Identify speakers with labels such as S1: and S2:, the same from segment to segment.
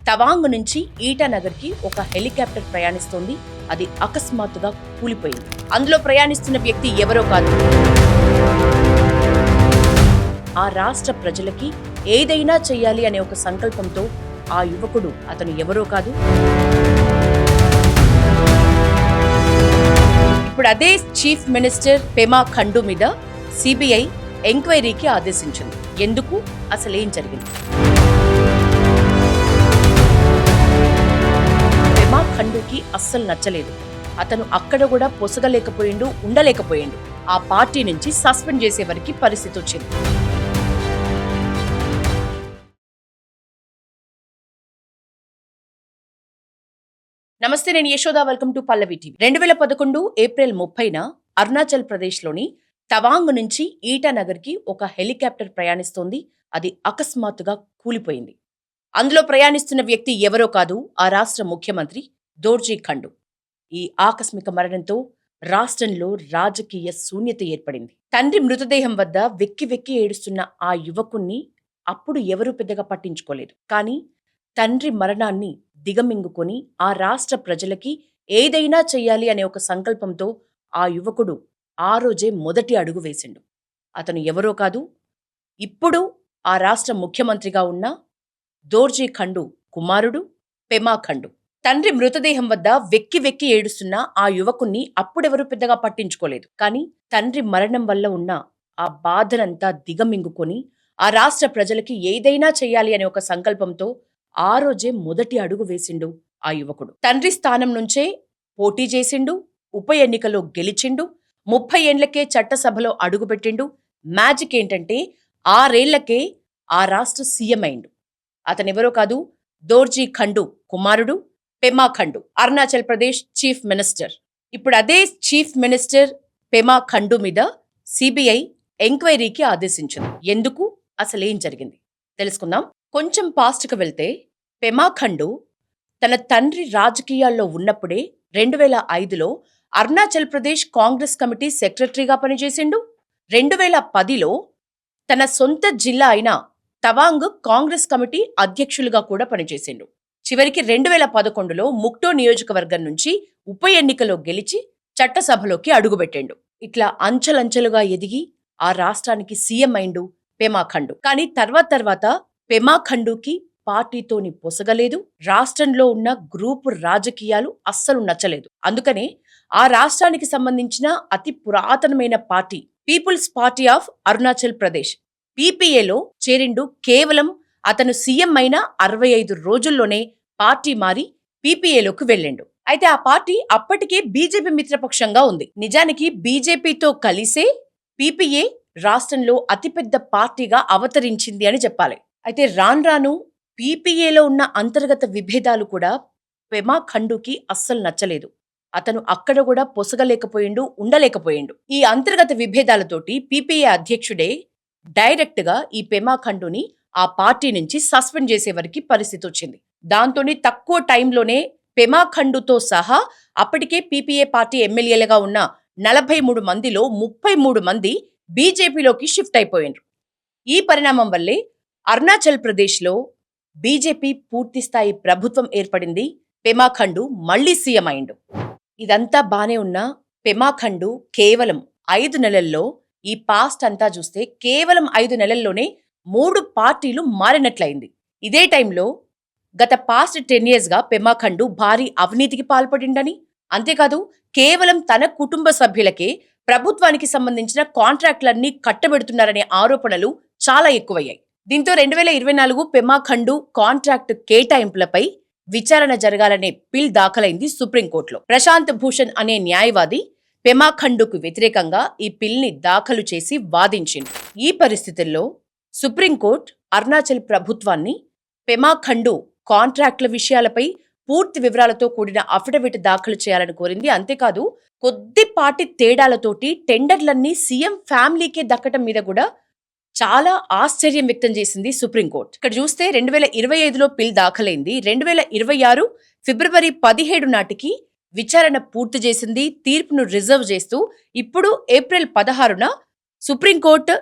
S1: తవాంగ్ నుంచి ఈటానగర్కి ఒక హెలికాప్టర్ ప్రయాణిస్తోంది. అది అకస్మాత్తుగా కూలిపోయింది. అందులో ప్రయాణిస్తున్న వ్యక్తి ఎవరో కాదు, ఆ రాష్ట్ర ప్రజలకి ఏదైనా చెయ్యాలి అనే ఒక సంకల్పంతో ఆ యువకుడు, అతను ఎవరో కాదు, ఇప్పుడు అదే చీఫ్ మినిస్టర్ పెమా ఖండు మీద సిబిఐ ఎంక్వైరీకి ఆదేశించింది. ఎందుకు, అసలేం జరిగింది? పెమా ఖండుకి అస్సలు నచ్చలేదు. అతను అక్కడ కూడా పొసగలేకపోయిండు, ఉండలేకపోయిండు. ఆ పార్టీ నుంచి సస్పెండ్ చేసే వరకు పరిస్థితి వచ్చింది. నమస్తే, నేను Yashoda. Welcome to Pallavi TV. 2011 April 30న అరుణాచల్ ప్రదేశ్లోని తవాంగ్ నుంచి ఈటానగర్కి ఒక హెలికాప్టర్ ప్రయాణిస్తోంది. అది అకస్మాత్తుగా కూలిపోయింది. అందులో ప్రయాణిస్తున్న వ్యక్తి ఎవరో కాదు, ఆ రాష్ట్ర ముఖ్యమంత్రి దోర్జీ ఖండు. ఈ ఆకస్మిక మరణంతో రాష్ట్రంలో రాజకీయ శూన్యత ఏర్పడింది. తండ్రి మృతదేహం వద్ద వెక్కి వెక్కి ఏడుస్తున్న ఆ యువకుణ్ణి అప్పుడు ఎవరూ పెద్దగా పట్టించుకోలేదు. కానీ తండ్రి మరణాన్ని దిగమింగుకొని ఆ రాష్ట్ర ప్రజలకి ఏదైనా చెయ్యాలి అనే ఒక సంకల్పంతో ఆ యువకుడు ఆ రోజే మొదటి అడుగు వేసిండు. అతను ఎవరో కాదు, ఇప్పుడు ఆ రాష్ట్ర ముఖ్యమంత్రిగా ఉన్న దోర్జీ ఖండు కుమారుడు పెమా ఖండు. తండ్రి మృతదేహం వద్ద వెక్కి వెక్కి ఏడుస్తున్న ఆ యువకుణ్ణి అప్పుడెవరూ పెద్దగా పట్టించుకోలేదు. కానీ తండ్రి మరణం వల్ల ఉన్న ఆ బాధనంతా దిగమింగుకొని ఆ రాష్ట్ర ప్రజలకి ఏదైనా చెయ్యాలి అనే ఒక సంకల్పంతో ఆ రోజే మొదటి అడుగు వేసిండు ఆ యువకుడు. తండ్రి స్థానం నుంచే పోటీ చేసిండు, ఉప ఎన్నికలో గెలిచిండు, 30 ఏళ్లకే చట్టసభలో అడుగుపెట్టిండు. మ్యాజిక్ ఏంటంటే 6 ఏళ్లకే ఆ రాష్ట్ర సీఎం అయిండు. అతనెవరో కాదు, దోర్జీ ఖండు కుమారుడు పెమా ఖండు, అరుణాచల్ ప్రదేశ్ చీఫ్ మినిస్టర్. ఇప్పుడు అదే చీఫ్ మినిస్టర్ పెమా ఖండు మీద సిబిఐ ఎంక్వైరీకి ఆదేశించింది. ఎందుకు, అసలేం జరిగింది తెలుసుకుందాం. కొంచెం పాస్ట్కి వెళ్తే పెమా ఖండు తన తండ్రి రాజకీయాల్లో ఉన్నప్పుడే 2005లో అరుణాచల్ ప్రదేశ్ కాంగ్రెస్ కమిటీ సెక్రటరీగా పనిచేసిండు. 2010లో తన సొంత జిల్లా అయిన తవాంగ్ కాంగ్రెస్ కమిటీ అధ్యక్షులుగా కూడా పనిచేసిండు. చివరికి 2011లో ముక్టో నియోజకవర్గం నుంచి ఉప ఎన్నికలో గెలిచి చట్టసభలోకి అడుగుపెట్టిండు. ఇట్లా అంచెలంచెలుగా ఎదిగి ఆ రాష్ట్రానికి సీఎం అయిండు పెమా ఖండు. కానీ తర్వాత పెమా ఖండుకి పార్టీతోని పొసగలేదు. రాష్ట్రంలో ఉన్న గ్రూపు రాజకీయాలు అస్సలు నచ్చలేదు. అందుకనే ఆ రాష్ట్రానికి సంబంధించిన అతి పురాతనమైన party people's party of Arunachal Pradesh పీపీఏలో చేరిండు. కేవలం అతను సీఎం అయిన 65 రోజుల్లోనే పార్టీ మారి పీపీఏలోకి వెళ్ళిండు. అయితే ఆ పార్టీ అప్పటికే బీజేపీ మిత్రపక్షంగా ఉంది. నిజానికి బీజేపీతో కలిసే పీపీఏ రాష్ట్రంలో అతిపెద్ద పార్టీగా అవతరించింది అని చెప్పాలి. అయితే రాను పీపీఏలో ఉన్న అంతర్గత విభేదాలు కూడా పెమా ఖండుకి అస్సలు నచ్చలేదు. అతను అక్కడ కూడా పొసగలేకపోయిండు, ఉండలేకపోయిండు. ఈ అంతర్గత విభేదాలతోటి పీపీఏ అధ్యక్షుడే డైరెక్ట్ గా ఈ పెమా ఖండుని ఆ పార్టీ నుంచి సస్పెండ్ చేసే వరకు పరిస్థితి వచ్చింది. దాంతోనే తక్కువ టైంలోనే పెమా ఖండుతో సహా అప్పటికే పీపీఏ పార్టీ ఎమ్మెల్యేలుగా ఉన్న 43 మందిలో 33 మంది బీజేపీలోకి షిఫ్ట్ అయిపోయిండ్రు. ఈ పరిణామం వల్లే అరుణాచల్ ప్రదేశ్లో బీజేపీ పూర్తిస్థాయి ప్రభుత్వం ఏర్పడింది. పెమా ఖండు మళ్లీ సీఎం అయిండు. ఇదంతా బానే ఉన్న పెమా ఖండు కేవలం 5 నెలల్లో, ఈ పాస్ట్ అంతా చూస్తే కేవలం 5 నెలల్లోనే 3 పార్టీలు మారినట్లయింది. ఇదే టైంలో గత పాస్ట్ 10 yearsగా పెమా ఖండు భారీ అవినీతికి పాల్పడిండని, అంతేకాదు కేవలం తన కుటుంబ సభ్యులకే ప్రభుత్వానికి సంబంధించిన కాంట్రాక్టులన్నీ కట్టబెడుతున్నారనే ఆరోపణలు చాలా ఎక్కువయ్యాయి. దీంతో 2024 పెమా ఖండు కాంట్రాక్టు కేటాయింపులపై విచారణ జరగాలనే బిల్ దాఖలైంది సుప్రీంకోర్టులో. ప్రశాంత్ భూషణ్ అనే న్యాయవాది పెమా ఖండుకు వ్యతిరేకంగా ఈ బిల్ని దాఖలు చేసి వాదించింది. ఈ పరిస్థితుల్లో సుప్రీంకోర్టు అరుణాచల్ ప్రభుత్వాన్ని పెమా ఖండు కాంట్రాక్టుల విషయాలపై పూర్తి వివరాలతో కూడిన అఫిడవిట్ దాఖలు చేయాలని కోరింది. అంతేకాదు కొద్దిపాటి తేడాలతోటి టెండర్లన్నీ సీఎం ఫ్యామిలీకే దక్కటం మీద కూడా చాలా ఆశ్చర్యం వ్యక్తం చేసింది సుప్రీంకోర్టు. ఇక్కడ చూస్తే 2025లో బిల్ దాఖలైంది. 2026 ఫిబ్రవరి 17 నాటికి విచారణ పూర్తి చేసింది. తీర్పును రిజర్వ్ చేస్తూ ఇప్పుడు ఏప్రిల్ 16న సుప్రీంకోర్టు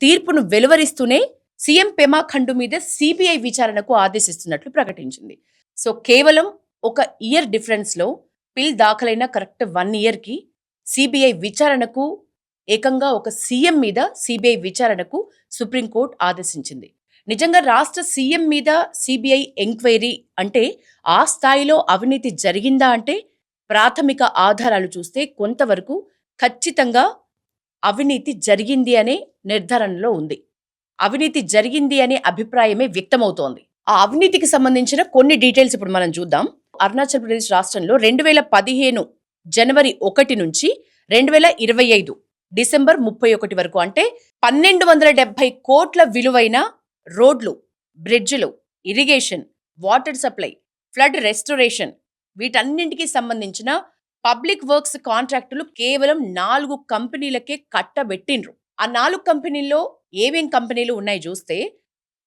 S1: తీర్పును వెలువరిస్తూనే సీఎం పెమా ఖండు మీద సిబిఐ విచారణకు ఆదేశిస్తున్నట్లు ప్రకటించింది. సో కేవలం ఒక ఇయర్ డిఫరెన్స్లో పిల్ దాఖలైన కరెక్ట్ 1 ఇయర్కి సిబిఐ విచారణకు ఏకంగా ఒక సీఎం మీద సిబిఐ విచారణకు సుప్రీంకోర్టు ఆదేశించింది. నిజంగా రాష్ట్ర సీఎం మీద సిబిఐ ఎంక్వైరీ అంటే ఆ స్థాయిలో అవినీతి జరిగిందా అంటే ప్రాథమిక ఆధారాలు చూస్తే కొంతవరకు ఖచ్చితంగా అవినీతి జరిగింది అనే నిర్ధారణలో ఉంది. అవినీతి జరిగింది అనే అభిప్రాయమే వ్యక్తమవుతోంది. ఆ అవినీతికి సంబంధించిన కొన్ని డీటెయిల్స్ ఇప్పుడు మనం చూద్దాం. అరుణాచల్ ప్రదేశ్ రాష్ట్రంలో 2015 జనవరి 1 నుంచి 2025 డిసెంబర్ 31 వరకు అంటే 1270 కోట్ల విలువైన రోడ్లు, బ్రిడ్జిలు, irrigation, water supply, flood restoration వీటన్నింటికి సంబంధించిన పబ్లిక్ వర్క్స్ కాంట్రాక్టులు కేవలం 4 కంపెనీలకే కట్టబెట్టిండ్రు. ఆ 4 కంపెనీల్లో ఏమేం కంపెనీలు ఉన్నాయి చూస్తే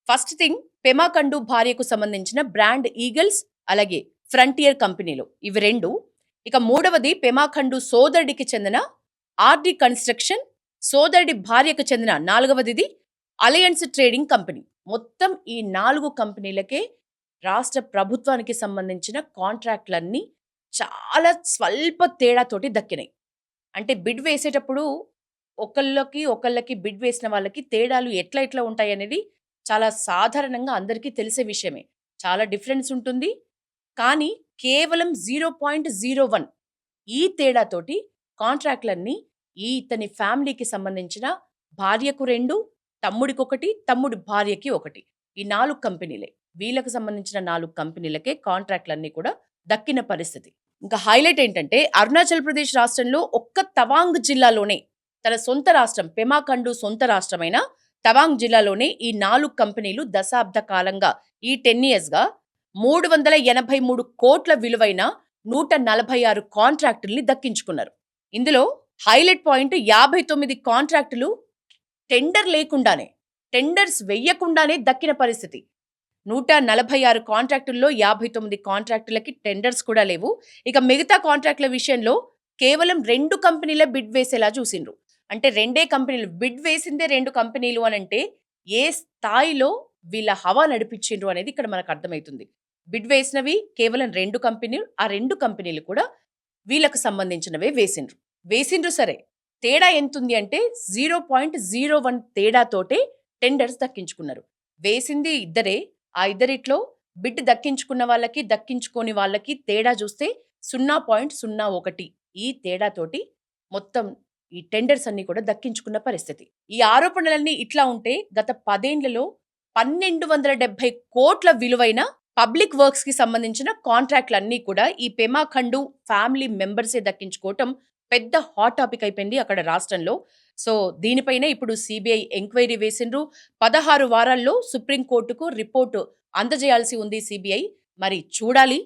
S1: ఫస్ట్ థింగ్ పెమా ఖండు భార్యకు సంబంధించిన బ్రాండ్ ఈగల్స్, అలాగే ఫ్రంటియర్ కంపెనీలు ఇవి 2. ఇక మూడవది పెమా ఖండు సోదరుడికి చెందిన ఆర్డి కన్స్ట్రక్షన్, సోదరుడి భార్యకు చెందిన 4వది అలయన్స్ ట్రేడింగ్ కంపెనీ. మొత్తం ఈ 4 కంపెనీలకే రాష్ట్ర ప్రభుత్వానికి సంబంధించిన కాంట్రాక్ట్లన్నీ చాలా స్వల్ప తేడాతోటి దక్కినాయి. అంటే బిడ్ వేసేటప్పుడు ఒకళ్ళకి బిడ్ వేసిన వాళ్ళకి తేడాలు ఎట్లా ఉంటాయి అనేది చాలా సాధారణంగా అందరికీ తెలిసే విషయమే. చాలా డిఫరెన్స్ ఉంటుంది. కానీ కేవలం 0.01 ఈ తేడాతోటి కాంట్రాక్ట్లన్నీ ఇతని ఫ్యామిలీకి సంబంధించిన భార్యకు 2, తమ్ముడికొకటి, తమ్ముడి భార్యకి 1 ఈ 4 కంపెనీలే. వీళ్ళకు సంబంధించిన 4 కంపెనీలకే కాంట్రాక్ట్లన్నీ కూడా దక్కిన పరిస్థితి. ఇంకా హైలైట్ ఏంటంటే అరుణాచల్ ప్రదేశ్ రాష్ట్రంలో ఒక్క తవాంగ్ జిల్లాలోనే తన సొంత రాష్ట్రం పెమా ఖండు సొంత రాష్ట్రమైన తవాంగ్ జిల్లాలోనే ఈ 4 కంపెనీలు దశాబ్ద కాలంగా ఈ 10 yearsగా 383 కోట్ల విలువైన 146 కాంట్రాక్టుల్ని దక్కించుకున్నారు. ఇందులో హైలైట్ పాయింట్ 59 కాంట్రాక్టులు టెండర్స్ వెయ్యకుండానే దక్కిన పరిస్థితి. 146 కాంట్రాక్టుల్లో 59 కాంట్రాక్టులకి టెండర్స్ కూడా లేవు. ఇక మిగతా కాంట్రాక్టుల విషయంలో కేవలం 2 కంపెనీలే బిడ్ వేసేలా చూసిండ్రు. అంటే 2 కంపెనీలు బిడ్ వేసిందే 2 కంపెనీలు అని అంటే ఏ స్థాయిలో వీళ్ళ హవా నడిపించిండ్రు అనేది ఇక్కడ మనకు అర్థమవుతుంది. బిడ్ వేసినవి కేవలం 2 కంపెనీలు, ఆ 2 కంపెనీలు కూడా వీళ్ళకు సంబంధించినవే వేసిండ్రు సరే తేడా ఎంతుంది అంటే 0.01 తేడాతోటే టెండర్స్ దక్కించుకున్నారు. వేసింది ఇద్దరే, ఆ ఇద్దరిట్లో బిడ్ దక్కించుకున్న వాళ్ళకి దక్కించుకోని వాళ్ళకి తేడా చూస్తే 0.01 ఈ తేడాతోటి మొత్తం ఈ టెండర్స్ అన్ని కూడా దక్కించుకున్న పరిస్థితి. ఈ ఆరోపణలన్నీ ఇట్లా ఉంటే గత 10 ఏళ్లలో 1270 కోట్ల విలువైన పబ్లిక్ వర్క్స్ కి సంబంధించిన కాంట్రాక్ట్లన్నీ కూడా ఈ పెమా ఖండు ఫ్యామిలీ మెంబర్సే దక్కించుకోవటం పెద్ద హాట్ టాపిక్ అయిపోయింది అక్కడ రాష్ట్రంలో. సో దీనిపైన ఇప్పుడు సిబిఐ ఎంక్వైరీ వేసిండ్రు. 16 వారాల్లో సుప్రీంకోర్టుకు రిపోర్టు అందజేయాల్సి ఉంది సిబిఐ. మరి చూడాలి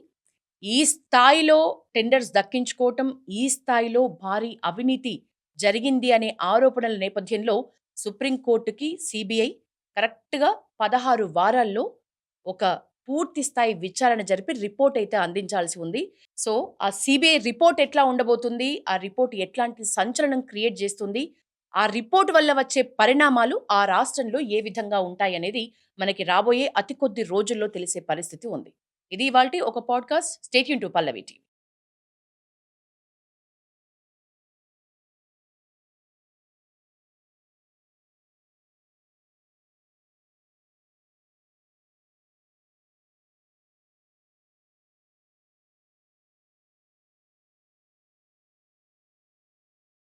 S1: ఈ స్థాయిలో టెండర్స్ దక్కించుకోవటం, ఈ స్థాయిలో భారీ అవినీతి జరిగింది అనే ఆరోపణల నేపథ్యంలో సుప్రీంకోర్టుకి సిబిఐ కరెక్ట్గా 16 వారాల్లో ఒక పూర్తి స్థాయి విచారణ జరిపి రిపోర్ట్ అయితే అందించాల్సి ఉంది. సో ఆ సిబిఐ రిపోర్ట్ ఎట్లా ఉండబోతుంది, ఆ రిపోర్ట్ ఎట్లాంటి సంచలనం క్రియేట్ చేస్తుంది, ఆ రిపోర్ట్ వల్ల వచ్చే పరిణామాలు ఆ రాష్ట్రంలో ఏ విధంగా ఉంటాయనేది మనకి రాబోయే అతి కొద్ది రోజుల్లో తెలిసే పరిస్థితి ఉంది. ఇది ఇవాల్టి ఒక podcast. Stay tune to Pallavi TV.